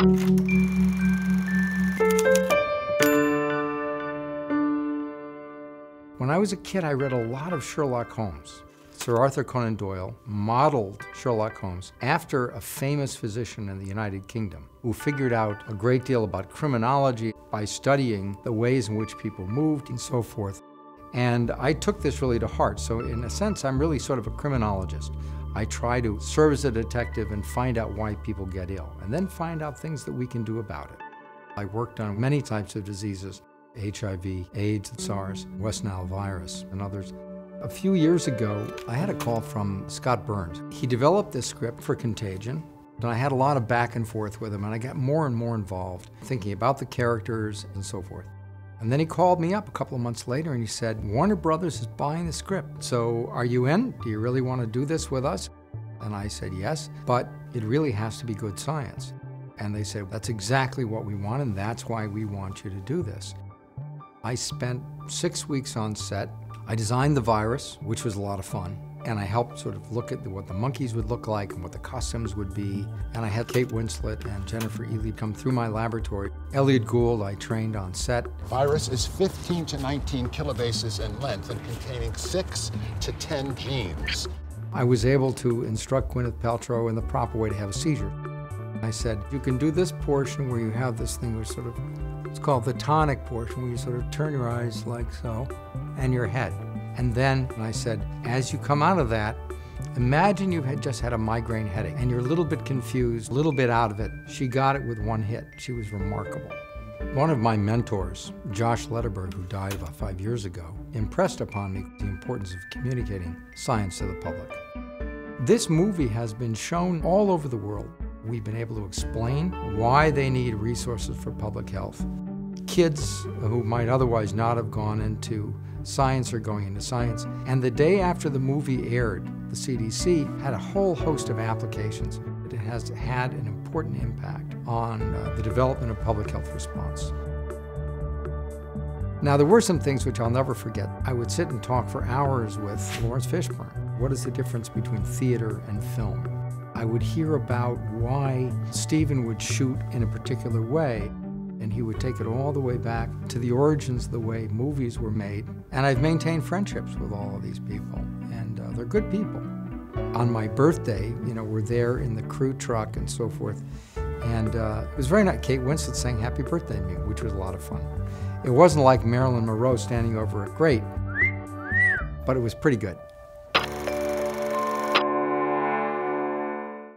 When I was a kid, I read a lot of Sherlock Holmes. Sir Arthur Conan Doyle modeled Sherlock Holmes after a famous physician in the United Kingdom who figured out a great deal about criminology by studying the ways in which people moved and so forth. And I took this really to heart. So in a sense, I'm really sort of a criminologist. I try to serve as a detective and find out why people get ill, and then find out things that we can do about it. I worked on many types of diseases: HIV, AIDS, SARS, West Nile virus, and others. A few years ago, I had a call from Scott Burns. He developed this script for Contagion, and I had a lot of back and forth with him, and I got more and more involved, thinking about the characters and so forth. And then he called me up a couple of months later and he said, Warner Brothers is buying the script, so are you in? Do you really want to do this with us? And I said, yes, but it really has to be good science. And they said, that's exactly what we want, and that's why we want you to do this. I spent 6 weeks on set. I designed the virus, which was a lot of fun, and I helped sort of look at what the monkeys would look like and what the costumes would be. And I had Kate Winslet and Jennifer Ely come through my laboratory. Elliot Gould, I trained on set. The virus is 15 to 19 kilobases in length and containing 6 to 10 genes. I was able to instruct Gwyneth Paltrow in the proper way to have a seizure. I said, you can do this portion where you have this thing which sort of, it's called the tonic portion, where you sort of turn your eyes like so, and your head. And then I said, as you come out of that, imagine you had just had a migraine headache and you're a little bit confused, a little bit out of it. She got it with one hit. She was remarkable. One of my mentors, Josh Letterberg, who died about 5 years ago, impressed upon me the importance of communicating science to the public. This movie has been shown all over the world. We've been able to explain why they need resources for public health. Kids who might otherwise not have gone into science are going into science. And the day after the movie aired, the CDC had a whole host of applications. It has had an important impact on the development of public health response. Now, there were some things which I'll never forget. I would sit and talk for hours with Lawrence Fishburne. What is the difference between theater and film? I would hear about why Steven would shoot in a particular way, and he would take it all the way back to the origins of the way movies were made. And I've maintained friendships with all of these people, and they're good people. On my birthday, you know, we're there in the crew truck and so forth, and it was very nice. Kate Winslet sang happy birthday to me, which was a lot of fun. It wasn't like Marilyn Monroe standing over a grate, but it was pretty good.